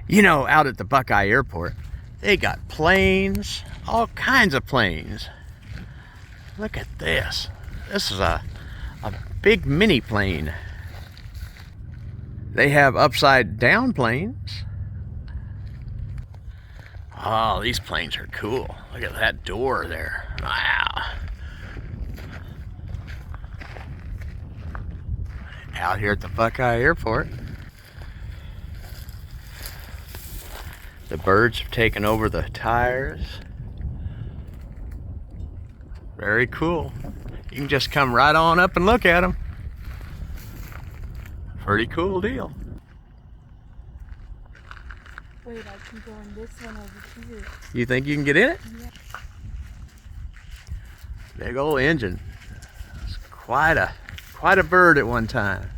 You know, out at the Buckeye Airport, they got planes, all kinds of planes. Look at this. This is a big mini plane. They have upside down planes. Oh, these planes are cool. Look at that door there. Wow. Out here at the Buckeye Airport. The birds have taken over the tires. Very cool. You can just come right on up and look at them. Pretty cool deal. Wait, I can go in this one over here. You think you can get in it? Yeah. Big old engine. It's quite a bird at one time.